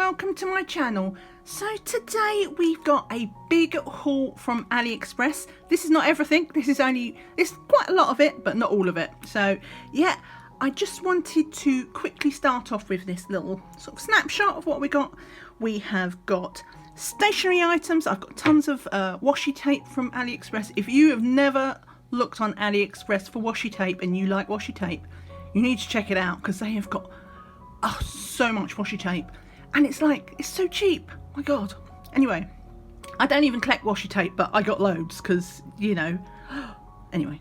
welcome to my channel. So today we've got a big haul from AliExpress. This is not everything, it's quite a lot of it, but not all of it. So yeah, I just wanted to quickly start off with this little sort of snapshot of what we got. We have got stationery items. I've got tons of washi tape from AliExpress. If you have never looked on AliExpress for washi tape and you like washi tape, you need to check it out because they have got so much washi tape and it's so cheap. My god. Anyway, I don't even collect washi tape, but I got loads because, you know. Anyway,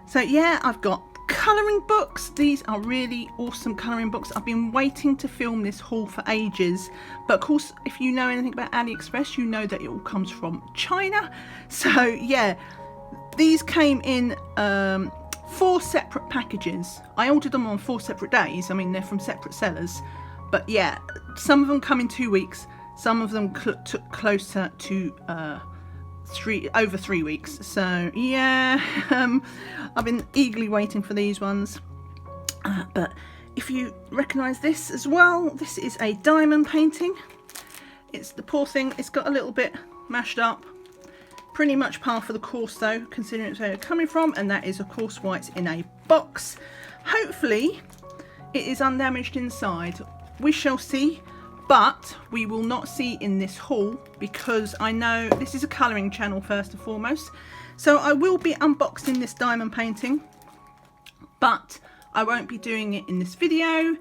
so yeah, I've got colouring books. These are really awesome colouring books. I've been waiting to film this haul for ages, but of course if you know anything about AliExpress, you know that it all comes from China. So yeah, these came in 4 separate packages. I ordered them on 4 separate days. I mean, they're from separate sellers, but yeah, some of them come in 2 weeks, some of them took closer to over 3 weeks. So yeah, I've been eagerly waiting for these ones. But if you recognize this as well, this is a diamond painting. It's the poor thing, it's got a little bit mashed up. Pretty much par for the course though, considering it's where it's coming from, and that is of course why it's in a box. Hopefully it is undamaged inside. We shall see, but we will not see in this haul because I know this is a colouring channel first and foremost. So I will be unboxing this diamond painting, but I won't be doing it in this video.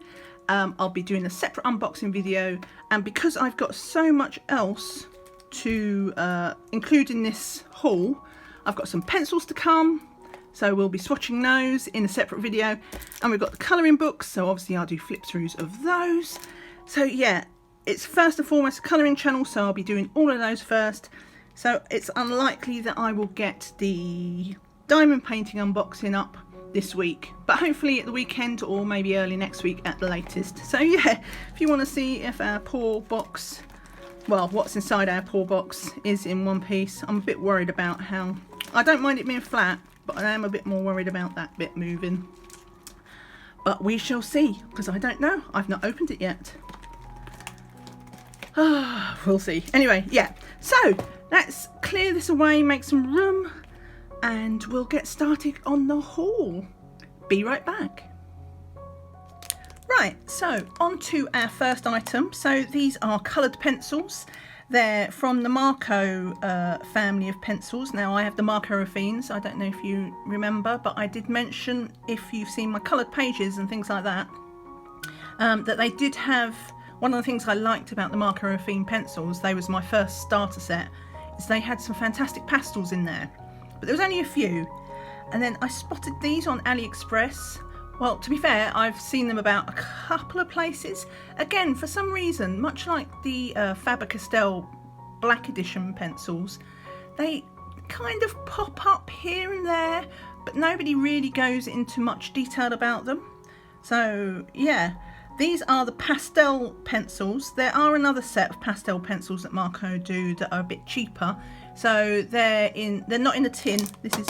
I'll be doing a separate unboxing video, and because I've got so much else to include in this haul, I've got some pencils to come, so we'll be swatching those in a separate video, and we've got the colouring books, so obviously I'll do flip throughs of those. So yeah, it's first and foremost a colouring channel, so I'll be doing all of those first. So it's unlikely that I will get the diamond painting unboxing up this week, but hopefully at the weekend or maybe early next week at the latest. So yeah, if you want to see if our poor box, well, what's inside our poor box is in one piece, I'm a bit worried about how, I don't mind it being flat, but I am a bit more worried about that bit moving. But we shall see, because I don't know, I've not opened it yet. We'll see. Anyway, yeah, so let's clear this away, make some room, and we'll get started on the haul. Be right back. Right, so on to our first item. So these are coloured pencils. They're from the Marco family of pencils. Now I have the Marco Affines. I don't know if you remember, but I did mention, if you've seen my coloured pages and things like that, that they did have, one of the things I liked about the Marco Affine pencils, they was my first starter set, is they had some fantastic pastels in there, but there was only a few. And then I spotted these on AliExpress. Well, to be fair, I've seen them about a couple of places. Again, for some reason, much like the Faber-Castell Black Edition pencils, they kind of pop up here and there, but nobody really goes into much detail about them. So yeah, these are the pastel pencils. There are another set of pastel pencils that Marco do that are a bit cheaper. So they're not in a tin. This is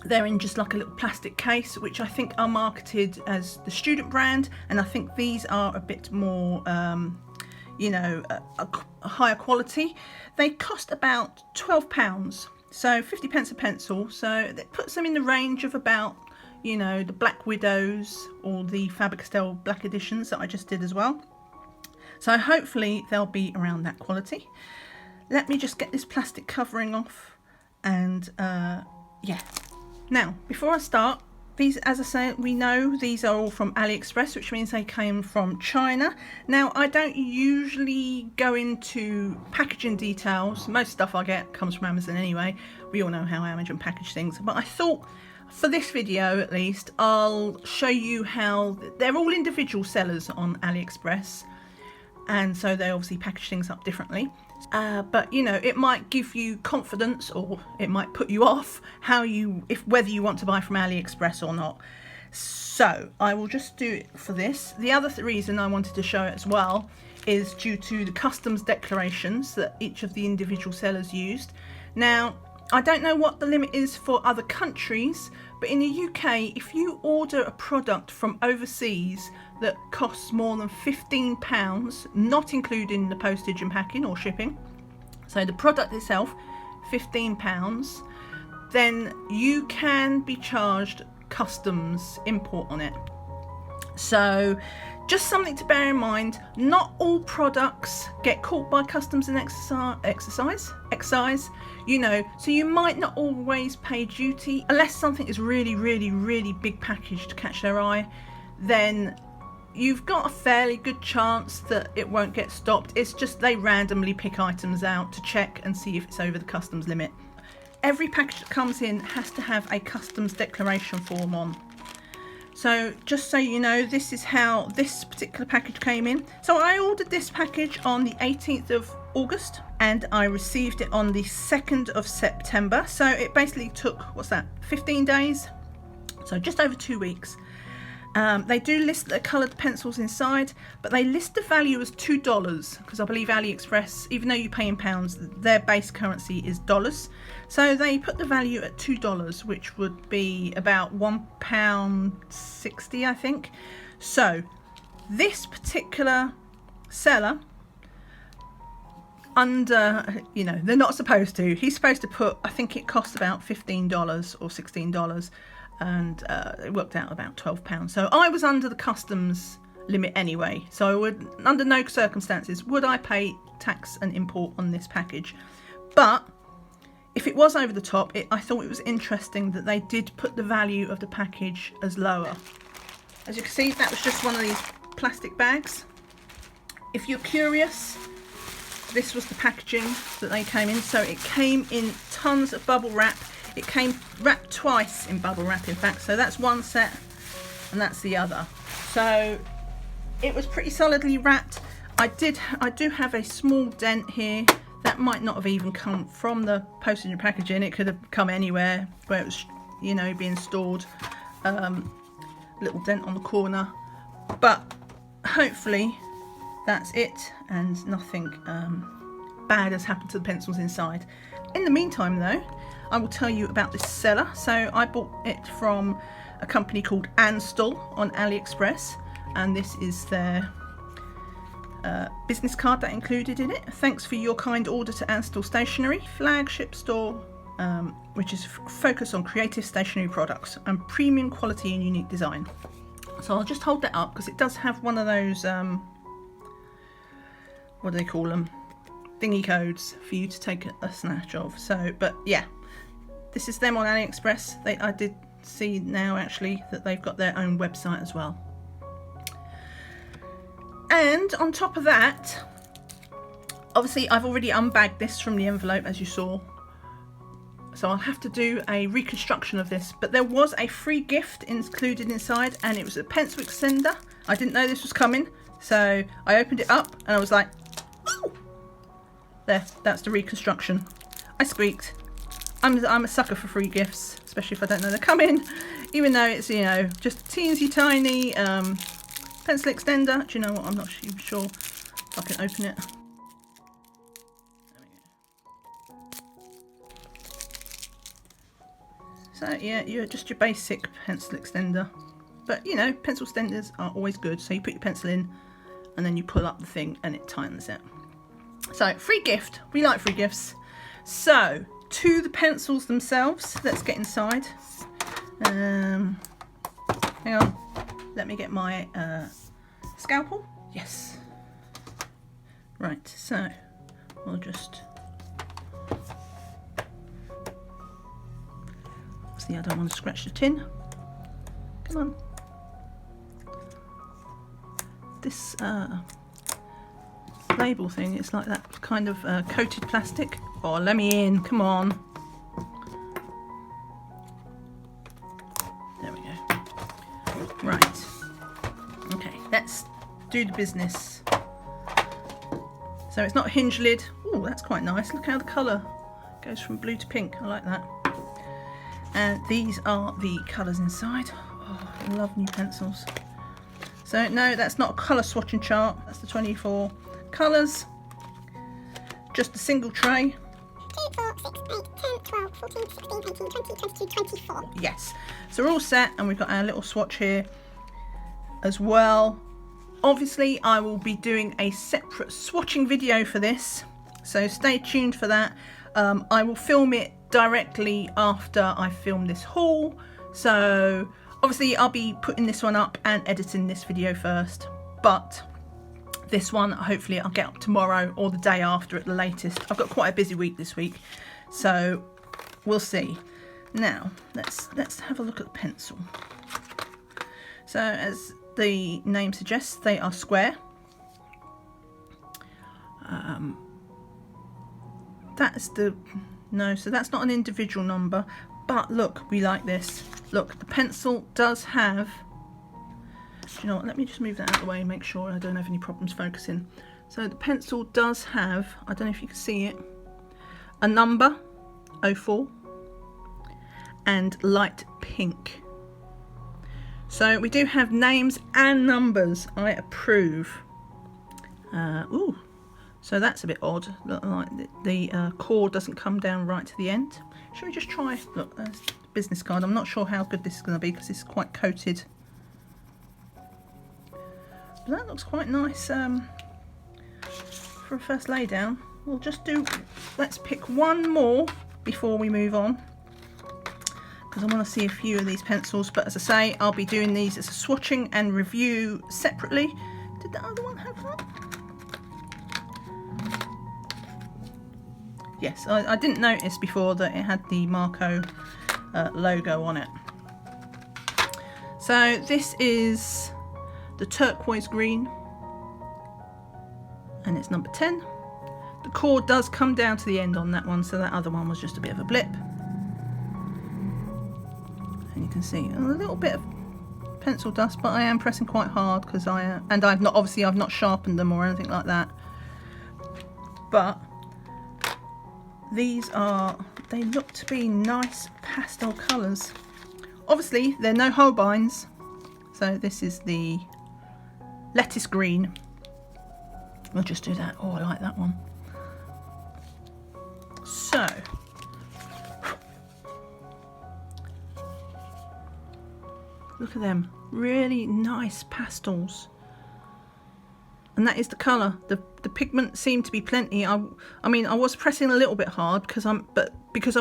they're in just like a little plastic case, which I think are marketed as the student brand, and I think these are a bit more, you know, a higher quality. They cost about £12, so 50p a pencil, so that puts them in the range of about, you know, the Black Widows or the Faber-Castell Black Editions that I just did as well. So hopefully they'll be around that quality. Let me just get this plastic covering off, and yeah. Now, before I start, these, as I say, we know these are all from AliExpress, which means they came from China. Now, I don't usually go into packaging details. Most stuff I get comes from Amazon anyway. We all know how Amazon package things. But I thought, for this video at least, I'll show you how they're all individual sellers on AliExpress. And so they obviously package things up differently. But you know, it might give you confidence, or it might put you off whether you want to buy from AliExpress or not. So I will just do it for this. The other reason I wanted to show it as well is due to the customs declarations that each of the individual sellers used. Now, I don't know what the limit is for other countries, but in the UK, if you order a product from overseas that costs more than £15, not including the postage and packing or shipping, so the product itself, £15, then you can be charged customs import on it. So just something to bear in mind, not all products get caught by customs and excise, you know, so you might not always pay duty unless something is really big package to catch their eye. Then you've got a fairly good chance that it won't get stopped. It's just they randomly pick items out to check and see if it's over the customs limit. Every package that comes in has to have a customs declaration form on. So just so you know, this is how this particular package came in. So I ordered this package on the 18th of August and I received it on the 2nd of September. So it basically took, what's that, 15 days? So just over 2 weeks. They do list the coloured pencils inside, but they list the value as $2 because I believe AliExpress, even though you pay in pounds, their base currency is dollars. So they put the value at $2, which would be about £1.60, I think. So this particular seller, under, you know, they're not supposed to. He's supposed to put, I think it cost about $15 or $16. And it worked out about £12. So I was under the customs limit anyway. So I would, under no circumstances, would I pay tax and import on this package. But if it was over the top, I thought it was interesting that they did put the value of the package as lower. As you can see, that was just one of these plastic bags. If you're curious, this was the packaging that they came in. So it came in tons of bubble wrap. It came wrapped twice in bubble wrap, in fact. So that's one set and that's the other. So it was pretty solidly wrapped. I do have a small dent here. That might not have even come from the postage and packaging. It could have come anywhere where it was, you know, being stored. Little dent on the corner. But hopefully that's it and nothing bad has happened to the pencils inside. In the meantime though, I will tell you about this seller. So I bought it from a company called ANDSTAL on AliExpress, and this is their business card that included in it. Thanks for your kind order to ANDSTAL Stationery, flagship store, which is focused on creative stationery products and premium quality and unique design. So I'll just hold that up because it does have one of those, what do they call them? Thingy codes for you to take a snatch of. So, but yeah. This is them on AliExpress. I did see now actually that they've got their own website as well. And on top of that, obviously I've already unbagged this from the envelope as you saw. So I'll have to do a reconstruction of this. But there was a free gift included inside and it was a pencil extender. I didn't know this was coming. So I opened it up and I was like, ooh! There, that's the reconstruction. I squeaked. I'm a sucker for free gifts, especially if I don't know they're coming, even though it's, you know, just a teensy tiny pencil extender. Do you know what? I'm not sure if I can open it. There we go. So yeah, you're just your basic pencil extender, but you know, pencil extenders are always good. So you put your pencil in, and then you pull up the thing, and it tightens it. So free gift. We like free gifts. So, to the pencils themselves, let's get inside. Hang on, let me get my scalpel. Yes. Right, so we'll just, see, I don't want to scratch the tin. Come on. This label thing, it's like that kind of coated plastic. Oh, let me in, come on. There we go. Right. Okay, let's do the business. So it's not a hinge lid. Oh, that's quite nice. Look how the colour goes from blue to pink. I like that. And these are the colours inside. Oh, I love new pencils. So no, that's not a colour swatching chart. That's the 24 colours. Just a single tray. 2, 4, 6, 8, 10, 12, 14, 16, 18, 20, 22, 24. Yes. So we're all set, and we've got our little swatch here as well. Obviously, I will be doing a separate swatching video for this, so stay tuned for that. I will film it directly after I film this haul. So obviously I'll be putting this one up and editing this video first, but this one hopefully I'll get up tomorrow or the day after at the latest. I've got quite a busy week this week, so we'll see. Now let's have a look at the pencil. So as the name suggests, they are square. That's the no, so that's not an individual number, but look, we like this. Look, the pencil does have, you know what, let me just move that out of the way and make sure I don't have any problems focusing. So the pencil does have, I don't know if you can see it, a number 04 and light pink. So we do have names and numbers. I approve. Ooh, so that's a bit odd. Look, like the cord doesn't come down right to the end. Should we just try? Look, there's the business card. I'm not sure how good this is going to be because it's quite coated. But that looks quite nice for a first lay down. We'll just do. Let's pick one more before we move on, because I want to see a few of these pencils. But as I say, I'll be doing these as a swatching and review separately. Did the other one have that? Yes, I didn't notice before that it had the Marco logo on it. So this is the turquoise green, and it's number 10. The cord does come down to the end on that one, so that other one was just a bit of a blip. And you can see a little bit of pencil dust, but I am pressing quite hard because I've not sharpened them or anything like that. But these they look to be nice pastel colours. Obviously they're no Holbeins, so this is the lettuce green. We'll just do that. Oh, I like that one. So look at them, really nice pastels. And that is the colour. The pigment seemed to be plenty. I mean, I was pressing a little bit hard because I'm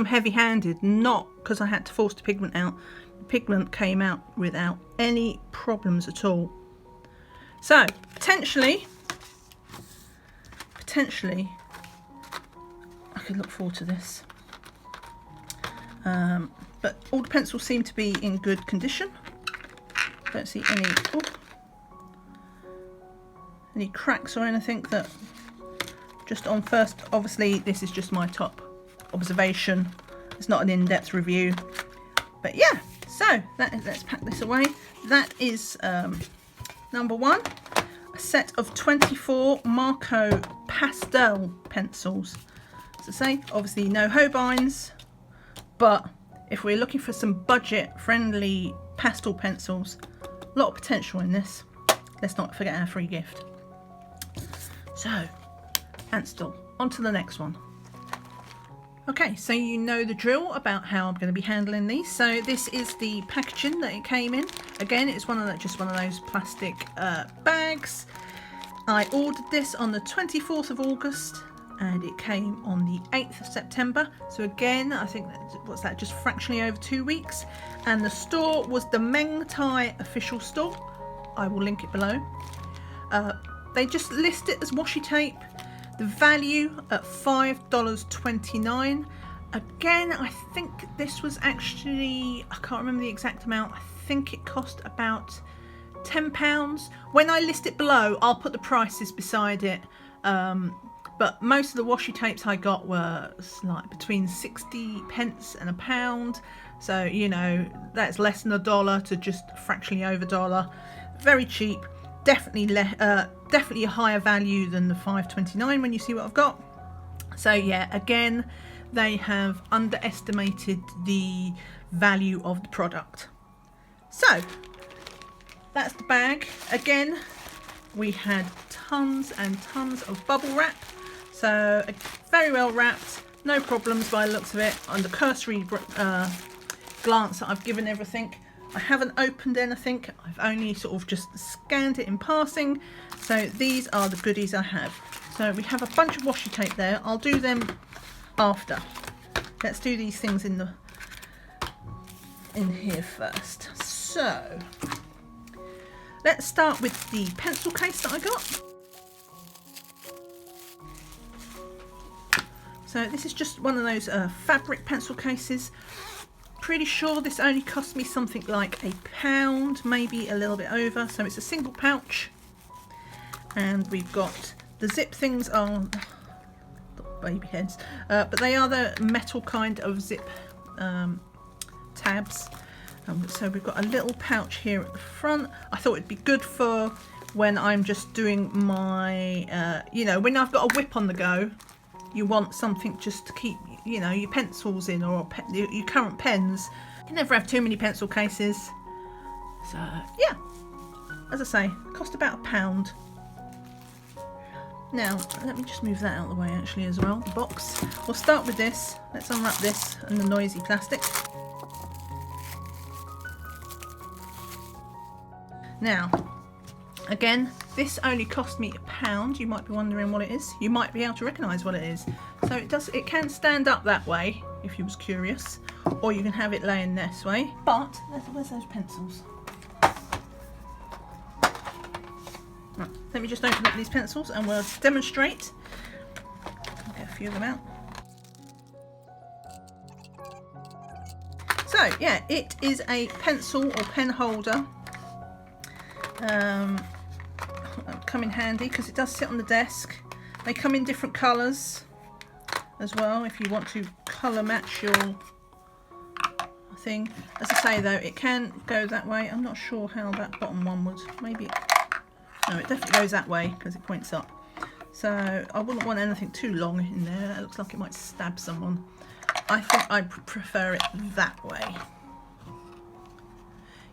heavy-handed, not because I had to force the pigment out. The pigment came out without any problems at all. So potentially, I could look forward to this. But all the pencils seem to be in good condition. Don't see any cracks or anything that just on first. Obviously this is just my top observation, it's not an in-depth review, but yeah. So let's pack this away. That is number 1, a set of 24 Marco pastel pencils. As I say, obviously no Holbeins, but if we're looking for some budget friendly pastel pencils, a lot of potential in this. Let's not forget our free gift. So, ANDSTAL, on to the next one. Okay, so you know the drill about how I'm going to be handling these. So this is the packaging that it came in. Again, it's just one of those plastic bags. I ordered this on the 24th of August and it came on the 8th of September. So again, I think what's that, just fractionally over 2 weeks. And the store was the MENGTAI official store. I will link it below. They just list it as washi tape. The value at $5.29. Again, I think this was actually, I can't remember the exact amount. I think it cost about £10. When I list it below, I'll put the prices beside it. But most of the washi tapes I got were like between 60 pence and £1. So, you know, that's less than $1 to just fractionally over $1. Very cheap. Definitely a higher value than the $5.29 when you see what I've got. So yeah, again, they have underestimated the value of the product. So that's the bag. Again, we had tons and tons of bubble wrap. So very well wrapped, no problems by the looks of it. On the cursory glance that I've given everything, I haven't opened anything. I've only sort of just scanned it in passing. So these are the goodies I have. So we have a bunch of washi tape there. I'll do them after. Let's do these things in here first. So let's start with the pencil case that I got. So this is just one of those fabric pencil cases. Pretty sure this only cost me something like £1, maybe a little bit over. So it's a single pouch, and we've got the zip things are baby heads, but they are the metal kind of zip tabs. So we've got a little pouch here at the front. I thought it'd be good for when I'm just doing my, you know, when I've got a whip on the go, you want something just to keep, you know, your pencils in, or your current pens. You never have too many pencil cases. So yeah, as I say, cost about £1. Now let me just move that out of the way actually as well. The box. We'll start with this. Let's unwrap this and the noisy plastic. Now, again, this only cost me £1. You might be wondering what it is. You might be able to recognise what it is. So it can stand up that way if you was curious, or you can have it laying this way. But where's those pencils? Right, let me just open up these pencils and we'll demonstrate. I'll get a few of them out. So yeah, it is a pencil or pen holder. Come in handy because it does sit on the desk. They come in different colours as well if you want to colour match your thing. As I say though, it can go that way. I'm not sure how that bottom one would. Maybe no, it definitely goes that way because it points up. So I wouldn't want anything too long in there. It looks like it might stab someone. I think I prefer it that way.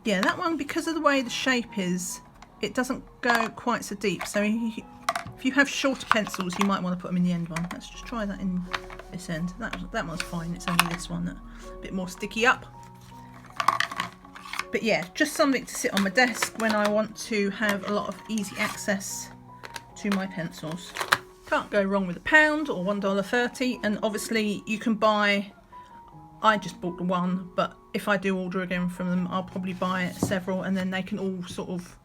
Yeah, that one, because of the way the shape is, it doesn't go quite so deep. So if you have shorter pencils, you might want to put them in the end one. Let's just try that in this end. That one's fine. It's only this one that's a bit more sticky up. But yeah, just something to sit on my desk when I want to have a lot of easy access to my pencils. Can't go wrong with £1 or $1.30. And obviously you can buy, I just bought the one, but if I do order again from them, I'll probably buy several, and then they can all sort of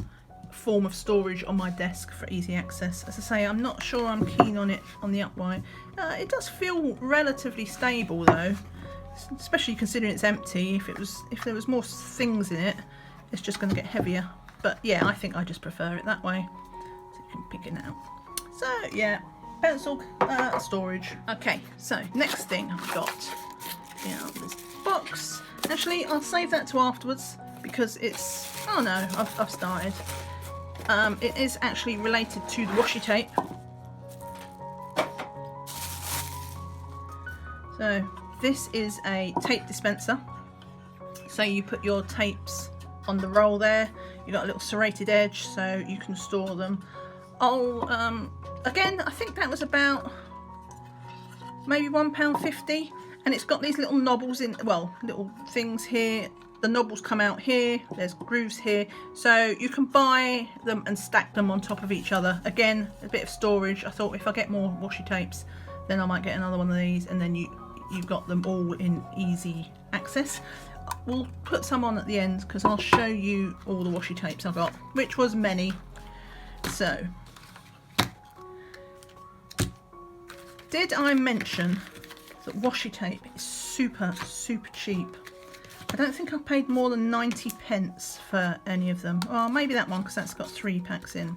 form of storage on my desk for easy access. As I say, I'm not sure I'm keen on it on the upright. It does feel relatively stable though, especially considering it's empty. If there was more things in it, it's just going to get heavier. But yeah, I think I just prefer it that way, so you can pick it out. So yeah, pencil storage. Okay, so next thing I've got this box. Actually, I'll save that to afterwards because it's, oh no, I've started. It is actually related to the washi tape. So this is a tape dispenser. So you put your tapes on the roll there. You've got a little serrated edge so you can store them. Again, I think that was about maybe £1.50. And it's got these little knobbles in, well, little things here. The knobbles come out here, there's grooves here. So you can buy them and stack them on top of each other. Again, a bit of storage. I thought if I get more washi tapes, then I might get another one of these, and then you've got them all in easy access. We'll put some on at the end because I'll show you all the washi tapes I've got, which was many. So, did I mention that washi tape is super cheap? I don't think I paid more than 90p for any of them. Well, maybe that one because that's got 3 packs in.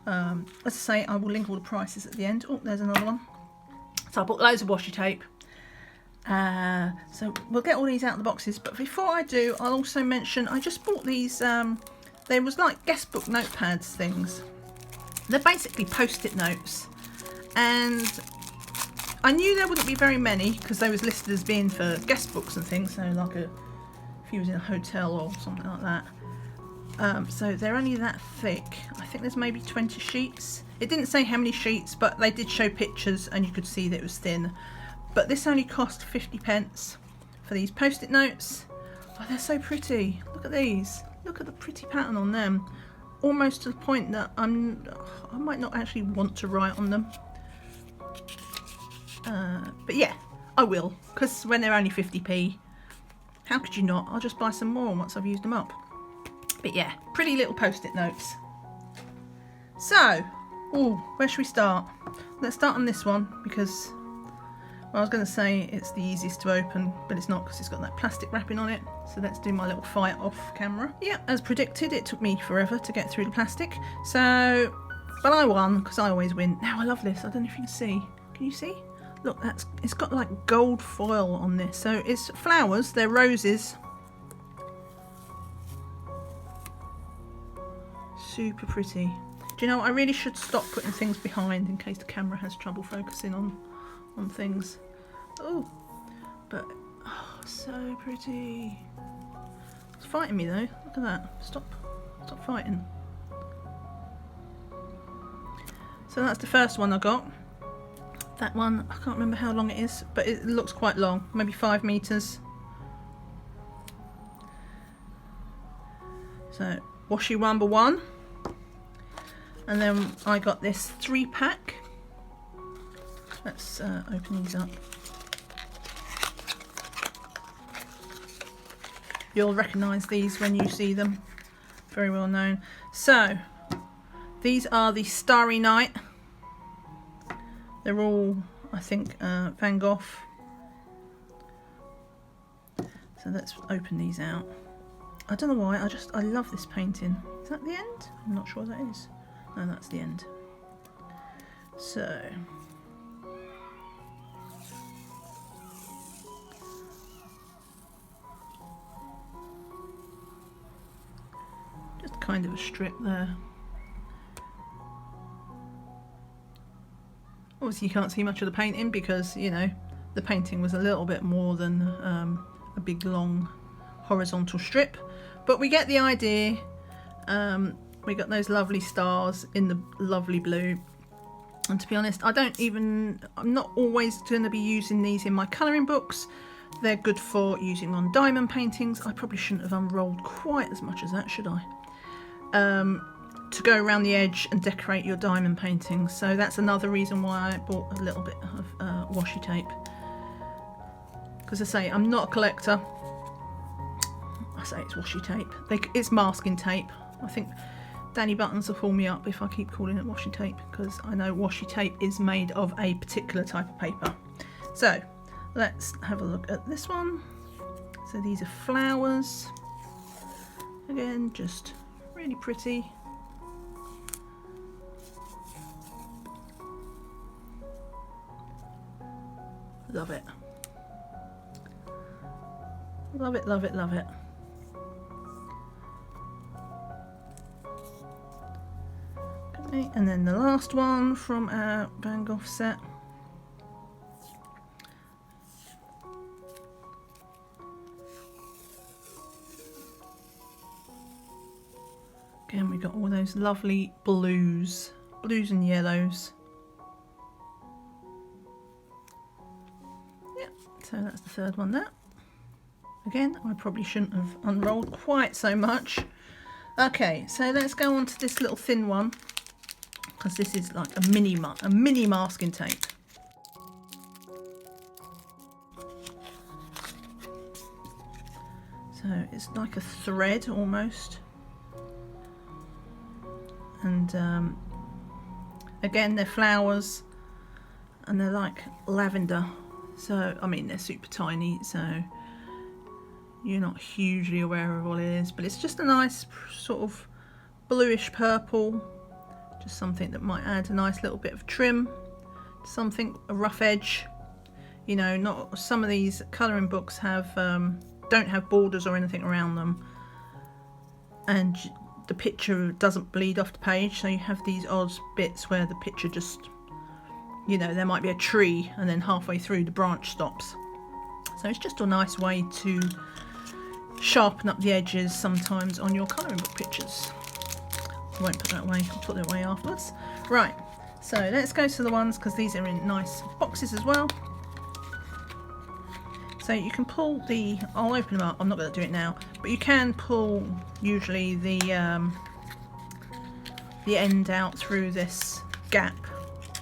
As I say, I will link all the prices at the end. Oh, there's another one. So I bought loads of washi tape. So we'll get all these out of the boxes. But before I do, I'll also mention I just bought these. They was like guest book notepads things. They're basically post-it notes, and I knew there wouldn't be very many because they was listed as being for guest books and things, so like if you was in a hotel or something like that. So they're only that thick. I think there's maybe 20 sheets. It didn't say how many sheets, but they did show pictures and you could see that it was thin. but this only cost 50p for these post-it notes. Oh, they're so pretty. Look at these. Look at the pretty pattern on them. Almost to the point that I might not actually want to write on them. But yeah, I will, because when they're only 50p, how could you not? I'll just buy some more once I've used them up. But yeah, pretty little post-it notes. So, where should we start? Let's start on this one because, well, I was going to say it's the easiest to open, but it's not because it's got that plastic wrapping on it. So let's do my little fight off camera. Yeah, as predicted, it took me forever to get through the plastic. So, but I won because I always win. Now I love this. I don't know if you can see. Can you see? Look, it's got like gold foil on this. So it's flowers. They're roses. Super pretty. Do you know what? I really should stop putting things behind in case the camera has trouble focusing on things. Oh, but so pretty. It's fighting me though. Look at that. Stop fighting. So that's the first one I got. That one, I can't remember how long it is, but it looks quite long, maybe 5 meters. So washi number 1. And then I got this 3-pack. Let's open these up. You'll recognise these when you see them. Very well known. So, these are the Starry Night. They're all, I think, Van Gogh. So let's open these out. I don't know why, I love this painting. Is that the end? I'm not sure that is. No, that's the end. So, just kind of a strip there. Obviously you can't see much of the painting because, you know, the painting was a little bit more than a big long horizontal strip, but we get the idea. We got those lovely stars in the lovely blue, and to be honest, I'm not always going to be using these in my colouring books. They're good for using on diamond paintings. I probably shouldn't have unrolled quite as much as that, should I? To go around the edge and decorate your diamond paintings. So that's another reason why I bought a little bit of washi tape, because I say I'm not a collector. I say it's washi tape. It's masking tape. I think Danny Buttons will pull me up if I keep calling it washi tape, because I know washi tape is made of a particular type of paper. So let's have a look at this one. So these are flowers. Again, just really pretty. Love it. Love it, love it, love it. Okay, and then the last one from our Van Gogh set. Again, we got all those lovely blues and yellows. So that's the third one there. Again, I probably shouldn't have unrolled quite so much. Okay, so let's go on to this little thin one, because this is like a mini masking tape. So it's like a thread almost. And again, they're flowers and they're like lavender. So, I mean, they're super tiny, so you're not hugely aware of what it is, but it's just a nice sort of bluish purple, just something that might add a nice little bit of trim, something, a rough edge. You know, not some of these colouring books have don't have borders or anything around them, and the picture doesn't bleed off the page, so you have these odd bits where the picture just, you know, there might be a tree and then halfway through the branch stops. So it's just a nice way to sharpen up the edges sometimes on your colouring book pictures. I won't put that away, I'll put that away afterwards. Right, so let's go to the ones, because these are in nice boxes as well. So you can pull the, I'll open them up, I'm not going to do it now, but you can pull usually the end out through this gap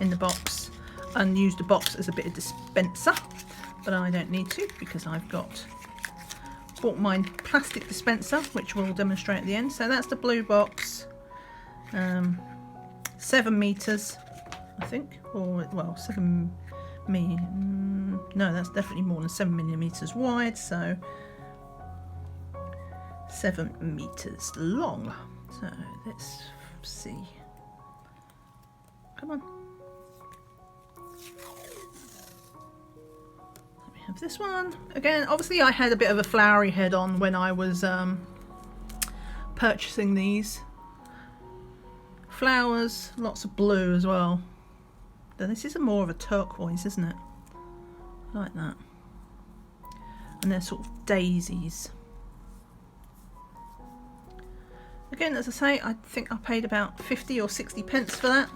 in the box and use the box as a bit of dispenser, but I don't need to because I've bought my plastic dispenser, which we'll demonstrate at the end. So that's the blue box, 7 meters I think, or well 7 no, that's definitely more than 7 millimeters wide, so 7 meters long. So let's see, come on, let me have this one again. Obviously I had a bit of a flowery head on when I was purchasing these. Flowers, lots of blue as well. Then this is more of a turquoise, isn't it? I like that. And they're sort of daisies. Again, as I say, I think I paid about 50 or 60 pence for that.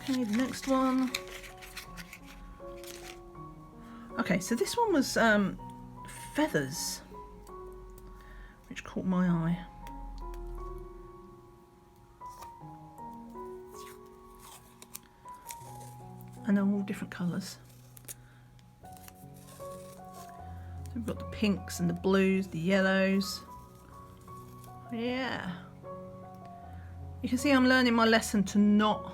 Okay, the next one. Okay, so this one was feathers, which caught my eye. And they're all different colours. So we've got the pinks and the blues, the yellows. Yeah. You can see I'm learning my lesson to not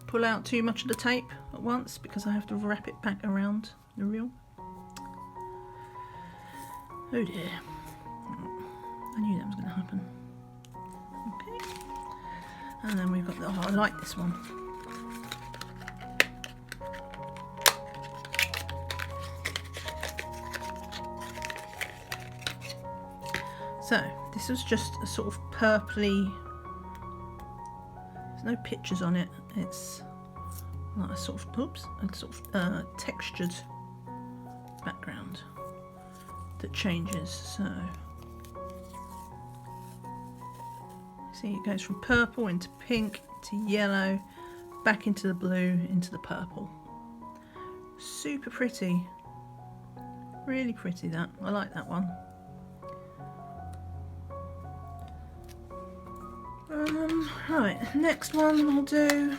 pull out too much of the tape at once because I have to wrap it back around the reel. Oh dear. I knew that was going to happen. Okay. And then we've got the, oh, I like this one. So this was just a sort of purpley, there's no pictures on it, it's like a sort of, oops, a sort of textured background that changes. So see, it goes from purple into pink to yellow, back into the blue, into the purple. Super pretty, really pretty that, I like that one. Right, next one we'll do.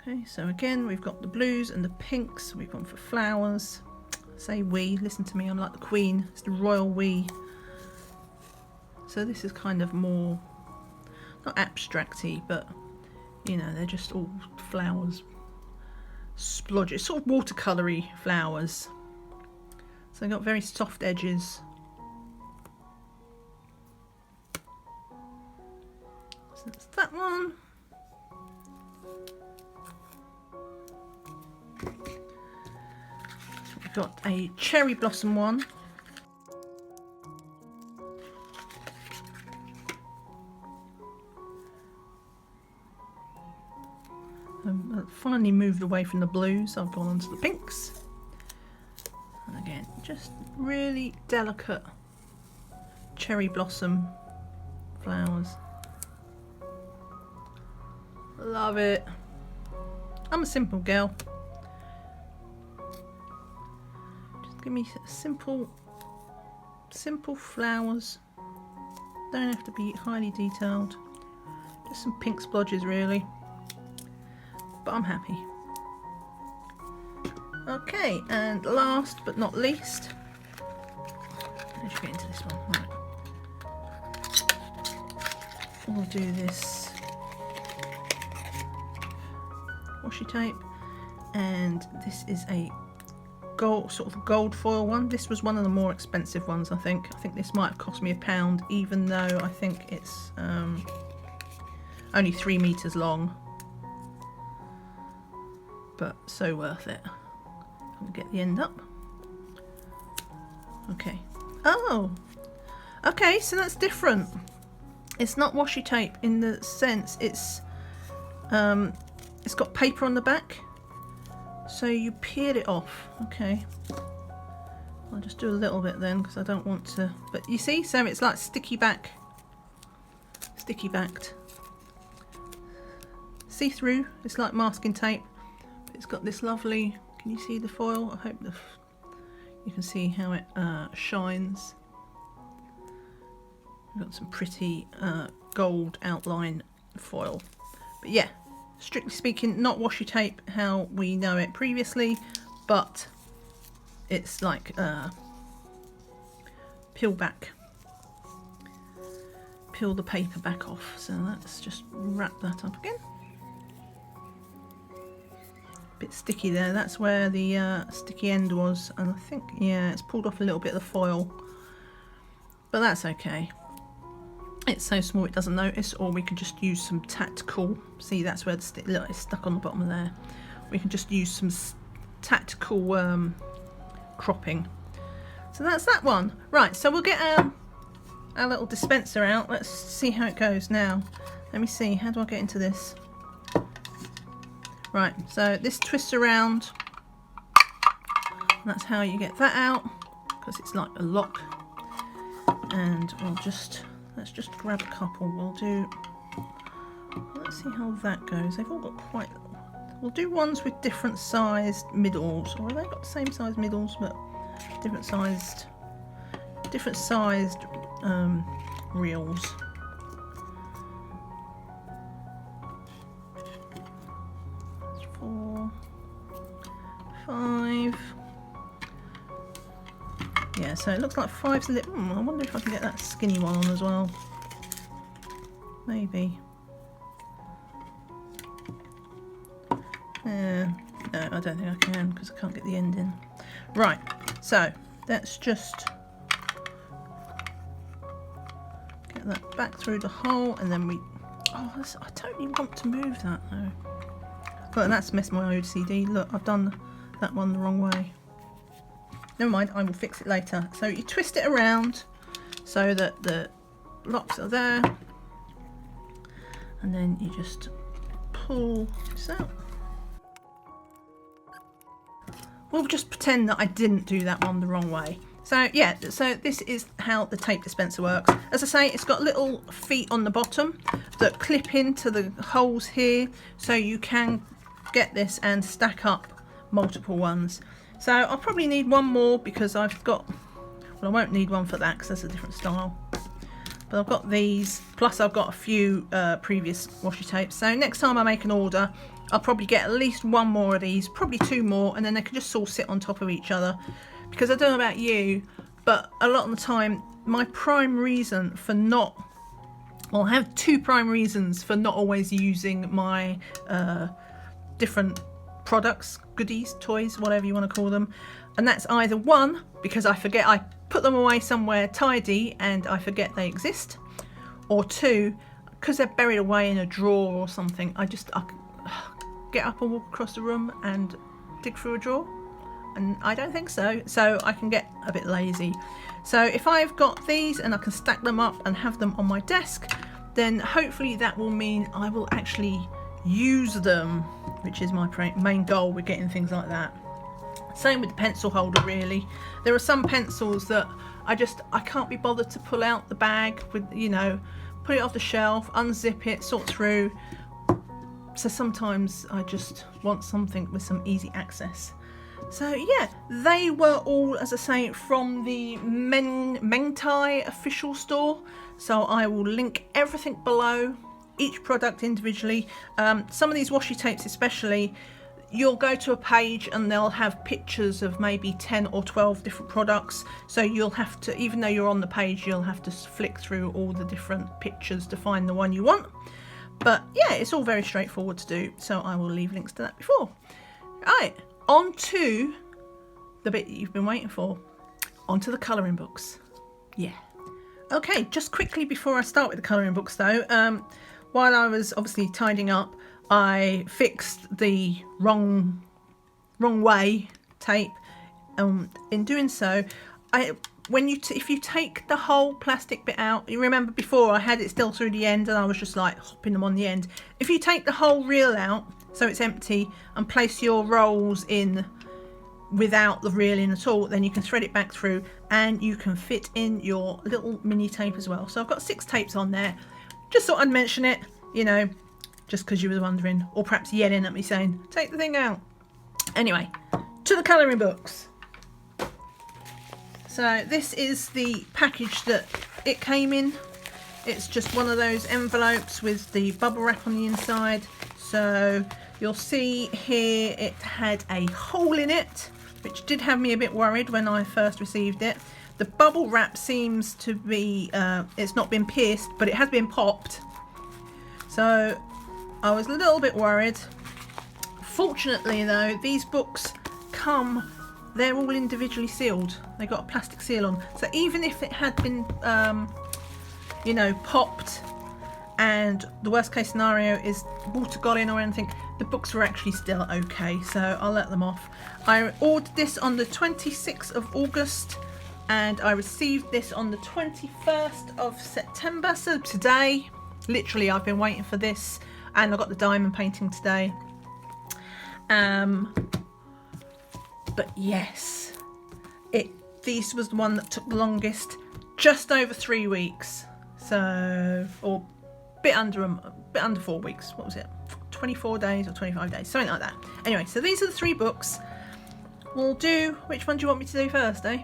Okay, so again we've got the blues and the pinks. We've gone for flowers. Say we, listen to me, I'm like the queen. It's the royal we. So this is kind of more, not abstract-y, but you know, they're just all flowers. Splodges, sort of watercolour-y flowers. So they've got very soft edges. So that's that one. So we've got a cherry blossom one. I've finally moved away from the blues, so I've gone on to the pinks. And again, just really delicate cherry blossom flowers. Love it. I'm a simple girl. Just give me simple flowers. Don't have to be highly detailed. Just some pink splodges really. But I'm happy. Okay, and last but not least, let's get into this one. Right. We'll do this washi tape, and this is a gold, sort of gold foil one. This was one of the more expensive ones, I think. I think this might have cost me £1, even though I think it's only 3 meters long. But so worth it. I'll get the end up. Okay. Oh, okay, so that's different. It's not washi tape in the sense it's got paper on the back, so you peel it off. Okay, I'll just do a little bit then because I don't want to, but you see, so it's like sticky back sticky backed. See-through, it's like masking tape. It's got this lovely, can you see the foil? I hope you can see how it shines. We've got some pretty gold outline foil. But yeah, strictly speaking, not washi tape how we know it previously, but it's like peel the paper back off. So let's just wrap that up again. Bit sticky there, that's where the sticky end was, and I think, yeah, it's pulled off a little bit of the foil, but that's okay. It's so small it doesn't notice, or we can just use some tactical, see that's where the look, it's stuck on the bottom of there. We can just use some tactical cropping. So that's that one. Right, so we'll get our little dispenser out. Let's see how it goes now. Let me see, how do I get into this? Right, so this twists around. That's how you get that out, because it's like a lock. And let's just grab a couple. Let's see how that goes. They've all got we'll do ones with different sized middles, or have they got the same size middles but different sized reels. 4, 5. Yeah, so it looks like 5's a little. I wonder if I can get that skinny one on as well. Maybe. No, I don't think I can because I can't get the end in. Right, so let's just get that back through the hole, and then I don't even want to move that though. But that's messed my OCD. Look, I've done that one the wrong way. Never mind, I will fix it later. So you twist it around so that the locks are there, and then you just pull this out. We'll just pretend that I didn't do that one the wrong way. So yeah, so this is how the tape dispenser works. As I say, it's got little feet on the bottom that clip into the holes here, so you can get this and stack up multiple ones. So I'll probably need one more because I've got, well, I won't need one for that because that's a different style. But I've got these, plus I've got a few previous washi tapes. So next time I make an order, I'll probably get at least one more of these, probably 2 more, and then they can just all sit on top of each other. Because I don't know about you, but a lot of the time, my prime reason for not, well, I have 2 prime reasons for not always using my different products, goodies, toys, whatever you want to call them. And that's either 1, because I forget, I put them away somewhere tidy and I forget they exist, or 2, because they're buried away in a drawer or something. I get up and walk across the room and dig through a drawer, and I don't think so, so I can get a bit lazy. So if I've got these and I can stack them up and have them on my desk, then hopefully that will mean I will actually use them, which is my main goal with getting things like that. Same with the pencil holder really. There are some pencils that I can't be bothered to pull out the bag with, you know, put it off the shelf, unzip it, sort through. So sometimes I just want something with some easy access. So yeah, they were all, as I say, from the MENGTAI official store. So I will link everything below, each product individually. Some of these washi tapes especially, you'll go to a page and they'll have pictures of maybe 10 or 12 different products. So you'll have to, even though you're on the page, you'll have to flick through all the different pictures to find the one you want. But yeah, it's all very straightforward to do, so I will leave links to that before. Right, on to the bit that you've been waiting for. On to the colouring books. Yeah. Okay, just quickly before I start with the colouring books though, while I was obviously tidying up, I fixed the wrong way tape. In doing so, if you take the whole plastic bit out, you remember before I had it still through the end and I was just like hopping them on the end. If you take the whole reel out so it's empty and place your rolls in without the reel in at all, then you can thread it back through and you can fit in your little mini tape as well. So I've got 6 tapes on there. just thought I'd mention it, you know, just because you were wondering, or perhaps yelling at me saying, take the thing out. Anyway, to the colouring books. So this is the package that it came in. It's just one of those envelopes with the bubble wrap on the inside. So you'll see here it had a hole in it, which did have me a bit worried when I first received it. The bubble wrap seems to be, it's not been pierced, but it has been popped. So I was a little bit worried. Fortunately though, these books come, they're all individually sealed. They got a plastic seal on. So even if it had been, you know, popped, and the worst case scenario is water got in or anything, the books were actually still okay. So I'll let them off. I ordered this on the 26th of August. And I received this on the 21st of September, so today. Literally, I've been waiting for this, and I got the diamond painting today. But yes, this was the one that took the longest, just over 3 weeks. So, or a bit under 4 weeks. What was it? 24 days or 25 days, something like that. Anyway, so these are the 3 books. We'll do. Which one do you want me to do first, eh?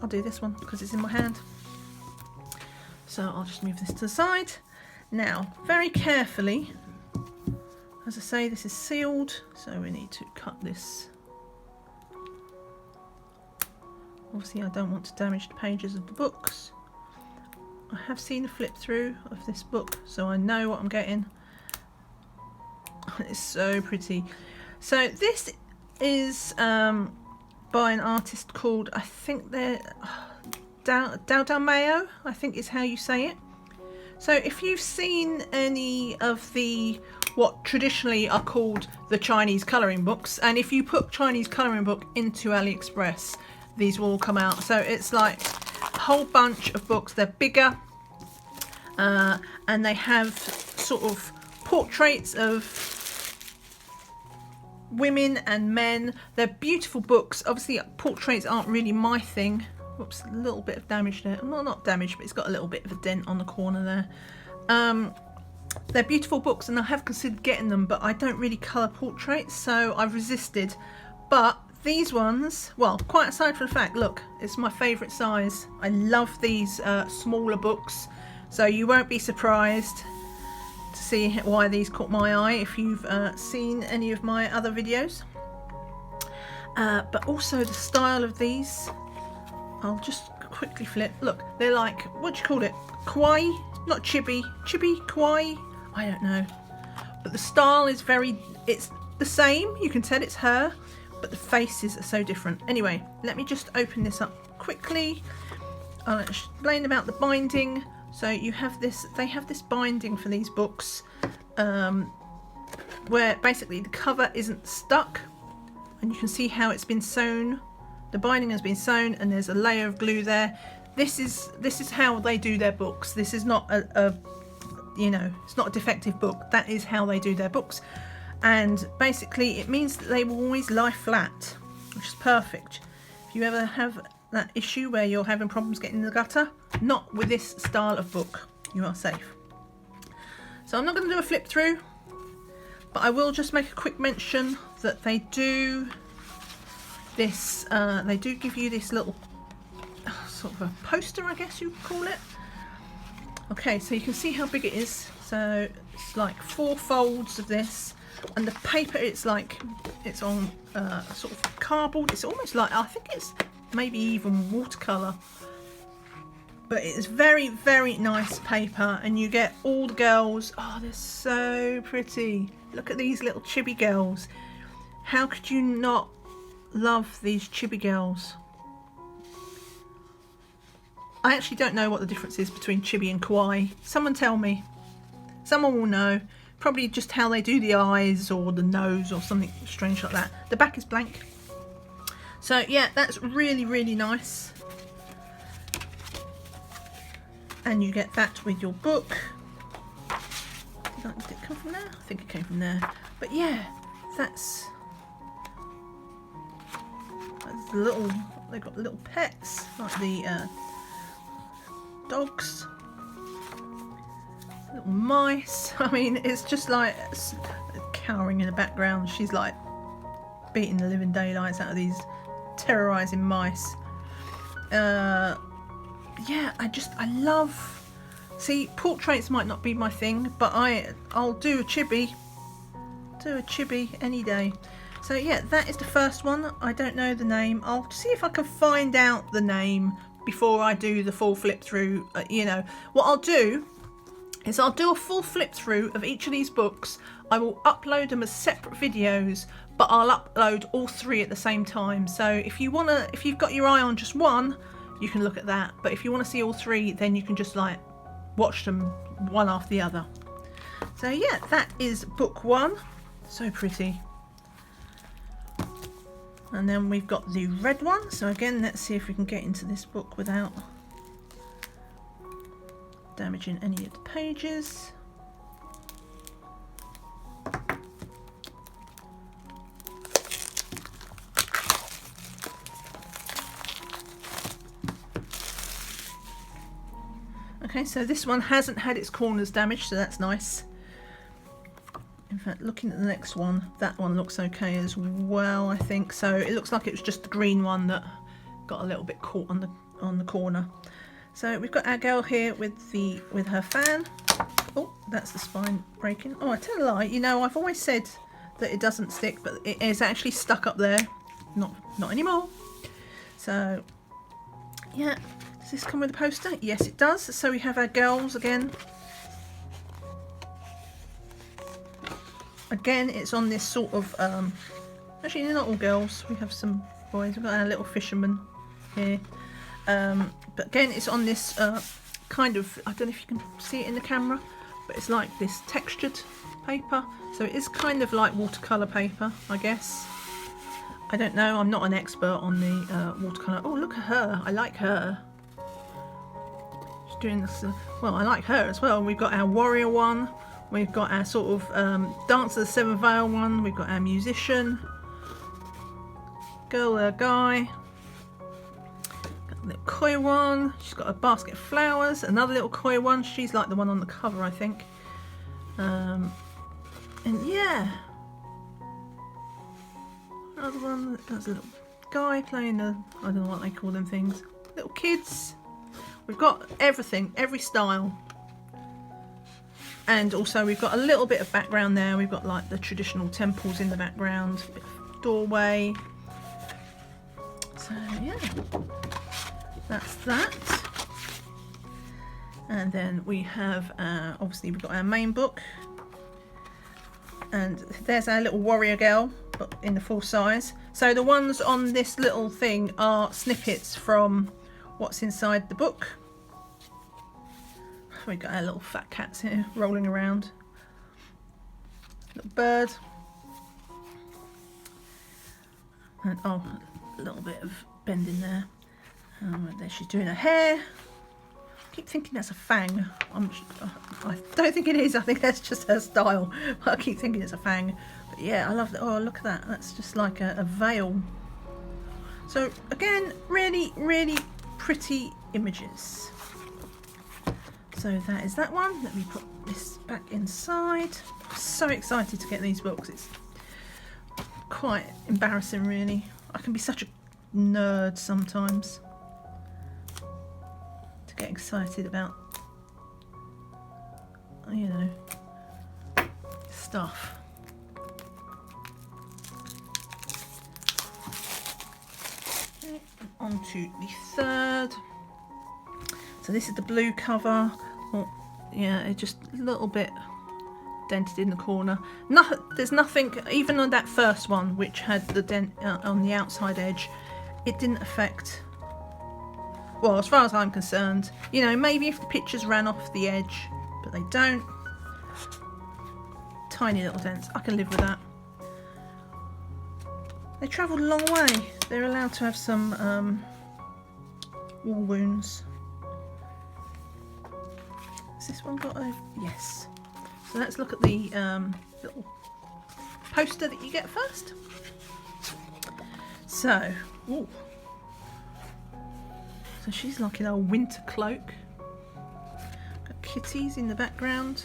I'll do this one because it's in my hand. So I'll just move this to the side. Now, very carefully, as I say, this is sealed, so we need to cut this. Obviously, I don't want to damage the pages of the books. I have seen a flip through of this book, so I know what I'm getting. It's so pretty. So this is by an artist called, I think they're Dao Mayo, I think is how you say it. So if you've seen any of the what traditionally are called the Chinese colouring books, and if you put Chinese colouring book into AliExpress, these will all come out. So it's like a whole bunch of books. They're bigger, and they have sort of portraits of women and men. They're beautiful books. Obviously portraits aren't really my thing. Whoops, a little bit of damage there. Well, not damage, but it's got a little bit of a dent on the corner there. They're beautiful books, and I have considered getting them, but I don't really colour portraits, so I've resisted. But these ones, well, quite aside from the fact, look, it's my favourite size. I love these smaller books, so you won't be surprised to see why these caught my eye if you've seen any of my other videos. But also the style of these, I'll just quickly flip. Look, they're like, what do you call it? Kawaii? Not chibi. Chibi? Kawaii? I don't know. But the style is it's the same. You can tell it's her, but the faces are so different. Anyway, let me just open this up quickly. I'll explain about the binding. So you have this, they have this binding for these books where basically the cover isn't stuck, and you can see how it's been sewn. The binding has been sewn, and there's a layer of glue there. This is how they do their books. This is not a you know, it's not a defective book. That is how they do their books, and basically it means that they will always lie flat, which is perfect. If you ever have that issue where you're having problems getting in the gutter, not with this style of book. You are safe. So I'm not going to do a flip through, but I will just make a quick mention that they do this, they do give you this little sort of a poster, I guess you'd call it. Okay, so you can see how big it is. So it's like 4 folds of this, and the paper, it's like, it's on sort of cardboard. It's almost like, I think it's maybe even watercolour, but it's very, very nice paper, and you get all the girls. Oh, they're so pretty. Look at these little chibi girls. How could you not love these chibi girls? I actually don't know what the difference is between chibi and kawaii. Someone tell me. Someone will know. Probably just how they do the eyes or the nose or something strange like that. The back is blank. So yeah, that's really, really nice. And you get that with your book. Did it come from there? I think it came from there. But yeah, that's the little, they've got little pets, like the dogs. Little little mice. I mean, it's just like cowering in the background. She's like beating the living daylights out of these terrorizing mice. Yeah, I love, see, portraits might not be my thing, but I'll do a chibi any day. So yeah, that is the first one. I don't know the name. I'll see if I can find out the name before I do the full flip through. You know, what I'll do is I'll do a full flip through of each of these books. I will upload them as separate videos, but I'll upload all three at the same time. So if you've got your eye on just one, you can look at that. But if you want to see all three, then you can just like watch them one after the other. So yeah, that is book one. So pretty. And then we've got the red one. So again, let's see if we can get into this book without damaging any of the pages. Okay, so this one hasn't had its corners damaged, so that's nice. In fact, looking at the next one, that one looks okay as well, I think. So it looks like it was just the green one that got a little bit caught on the corner. So we've got our girl here with her fan. Oh, that's the spine breaking. Oh, I tell a lie. You know, I've always said that it doesn't stick, but it is actually stuck up there. Not anymore. So yeah, does this come with a poster? Yes, it does. So we have our girls again. Again, it's on this sort of, actually they're not all girls, we have some boys. We've got our little fisherman here. But again, it's on this kind of, I don't know if you can see it in the camera, but it's like this textured paper. So it is kind of like watercolour paper, I guess. I don't know, I'm not an expert on the watercolour. Oh, look at her, I like her. She's doing this, well, I like her as well. We've got our warrior one. We've got our sort of Dance of the Seven Veil one. We've got our musician. Girl, guy. Got a little koi one. She's got a basket of flowers. Another little koi one. She's like the one on the cover, I think. And yeah. Another one. There's a little guy playing the, I don't know what they call them things. Little kids. We've got everything, every style. And also we've got a little bit of background there. We've got like the traditional temples in the background, a bit of doorway. So yeah, that's that. And then we have, obviously we've got our main book. And there's our little warrior girl, but in the full size. So the ones on this little thing are snippets from what's inside the book. We've got our little fat cats here rolling around. Little bird. And oh, a little bit of bending there. There she's doing her hair. I keep thinking that's a fang. I don't think it is. I think that's just her style. I keep thinking it's a fang. But yeah, I love that. Oh, look at that. That's just like a veil. So again, really, really pretty images. So that is that one. Let me put this back inside. I'm so excited to get these books. It's quite embarrassing, really. I can be such a nerd sometimes to get excited about, you know, stuff. Okay, on to the third. So this is the blue cover. Oh, yeah, it's just a little bit dented in the corner. There's nothing, even on that first one, which had the dent on the outside edge, it didn't affect, well, as far as I'm concerned. You know, maybe if the pictures ran off the edge, but they don't. Tiny little dents, I can live with that. They travelled a long way. They're allowed to have some wall wounds. Has this one got a, yes. So let's look at the little poster that you get first. So, ooh. So she's like in a winter cloak. Got kitties in the background.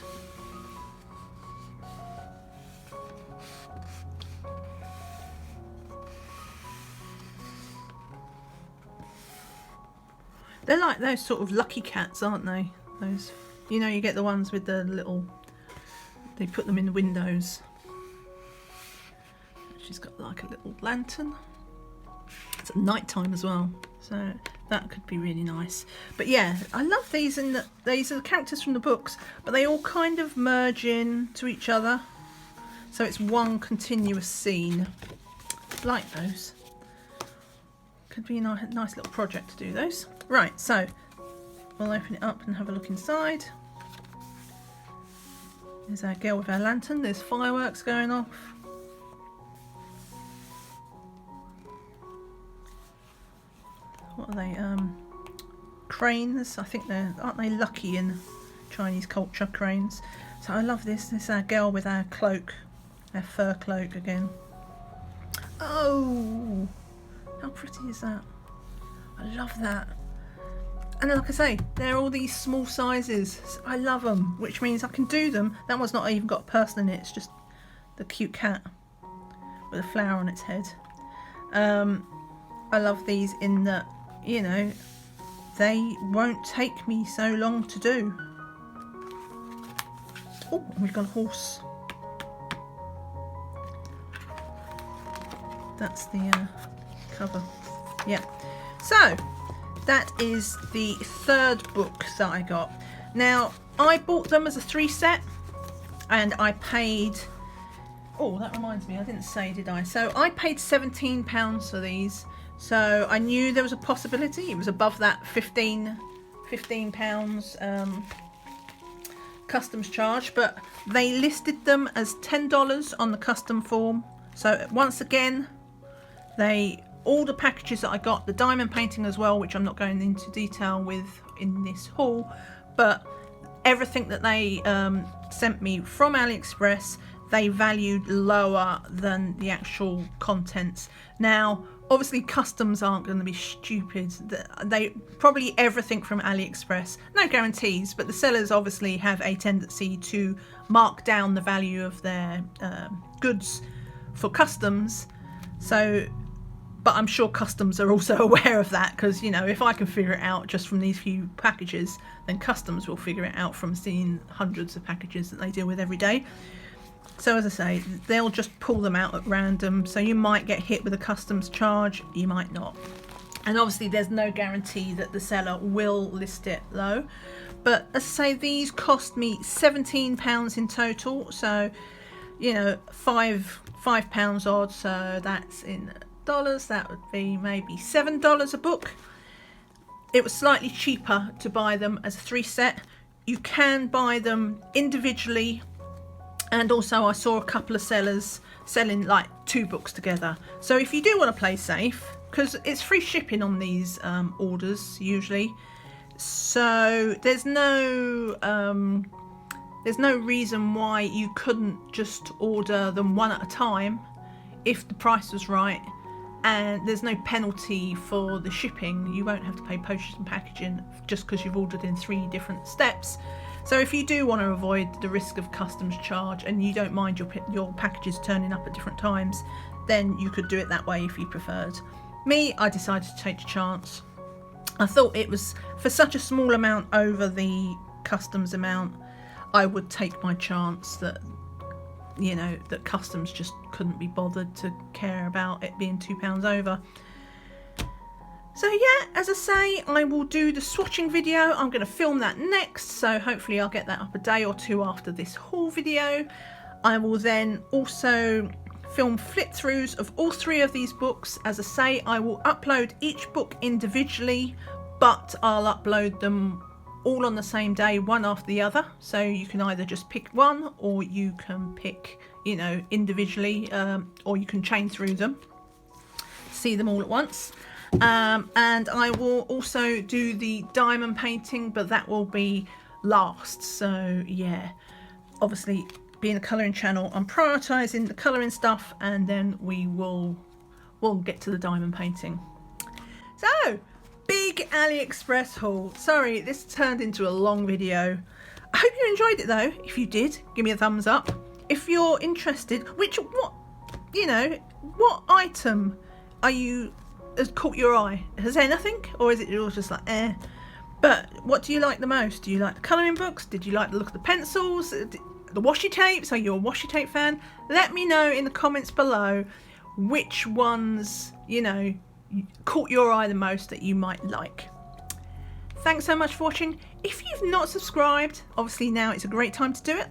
They're like those sort of lucky cats, aren't they? Those, you know, you get the ones with the little, they put them in the windows. She's got like a little lantern. It's at night time as well, so that could be really nice. But yeah, I love these, and these are the characters from the books, but they all kind of merge in to each other, so it's one continuous scene. I like those. Could be a nice little project to do those. Right, so we'll open it up and have a look inside. There's our girl with our lantern. There's fireworks going off. What are they? Cranes. I think aren't they lucky in Chinese culture, cranes? So I love this. This is our girl with our cloak, our fur cloak again. Oh, how pretty is that? I love that. And like I say, they're all these small sizes. I love them, which means I can do them. That one's not even got a person in it. It's just the cute cat with a flower on its head. I love these in that, you know, they won't take me so long to do. Oh, we've got a horse. That's the cover. Yeah. So that is the third book that I got. Now I bought them as a 3 set, and I paid, oh, that reminds me, I didn't say, did I? So I paid £17 for these. So I knew there was a possibility. It was above that £15 customs charge, but they listed them as $10 on the custom form. So once again, all the packages that I got, the diamond painting as well, which I'm not going into detail with in this haul, but everything that they sent me from AliExpress, they valued lower than the actual contents. Now obviously customs aren't going to be stupid. They probably, everything from AliExpress, no guarantees, but the sellers obviously have a tendency to mark down the value of their goods for customs. So, but I'm sure customs are also aware of that, because, you know, if I can figure it out just from these few packages, then customs will figure it out from seeing hundreds of packages that they deal with every day. So as I say, they'll just pull them out at random. So you might get hit with a customs charge, you might not. And obviously there's no guarantee that the seller will list it low. But as I say, these cost me £17 in total. So, you know, £5 odd. So that's in dollars. That would be maybe $7 a book. It was slightly cheaper to buy them as a 3 set. You can buy them individually. And also I saw a couple of sellers selling like 2 books together. So if you do want to play safe, because it's free shipping on these orders usually, so there's no reason why you couldn't just order them one at a time if the price was right, and there's no penalty for the shipping. You won't have to pay postage and packaging just because you've ordered in 3 different steps. So if you do want to avoid the risk of customs charge and you don't mind your packages turning up at different times, then you could do it that way if you preferred. Me, I decided to take a chance. I thought it was, for such a small amount over the customs amount, I would take my chance that, you know, that customs just couldn't be bothered to care about it being £2 over. So yeah, as I say, I will do the swatching video. I'm going to film that next, so hopefully I'll get that up a day or 2 after this haul video. I will then also film flip throughs of all 3 of these books. As I say, I will upload each book individually, but I'll upload them all on the same day, one after the other. So you can either just pick one, or you can pick, you know, individually, or you can chain through them, see them all at once. And I will also do the diamond painting, but that will be last. So yeah, obviously being a colouring channel, I'm prioritising the colouring stuff, and then we'll get to the diamond painting. So big AliExpress haul. Sorry, this turned into a long video, I hope you enjoyed it though. If you did, give me a thumbs up. If you're interested, what item has caught your eye? Has anything, or is it all just like eh? But what do you like the most? Do you like the colouring books? Did you like the look of the pencils? The washi tapes? Are you a washi tape fan? Let me know in the comments below which ones, caught your eye the most that you might like. Thanks so much for watching. If you've not subscribed, obviously now it's a great time to do it.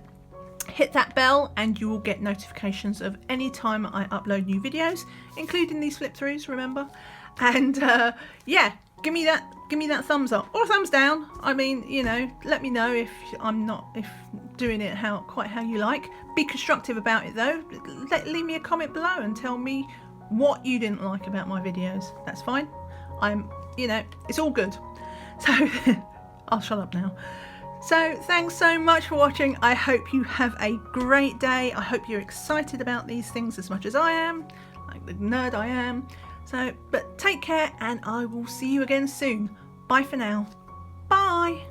Hit that bell and you will get notifications of any time I upload new videos, including these flip throughs, remember? And yeah, give me that thumbs up or a thumbs down. I mean, let me know if I'm not doing it quite how you like. Be constructive about it though. Leave me a comment below and tell me what you didn't like about my videos. That's fine. It's all good. So I'll shut up now. So thanks so much for watching. I hope you have a great day. I hope you're excited about these things as much as I am, like the nerd I am. But take care and I will see you again soon. Bye for now. Bye.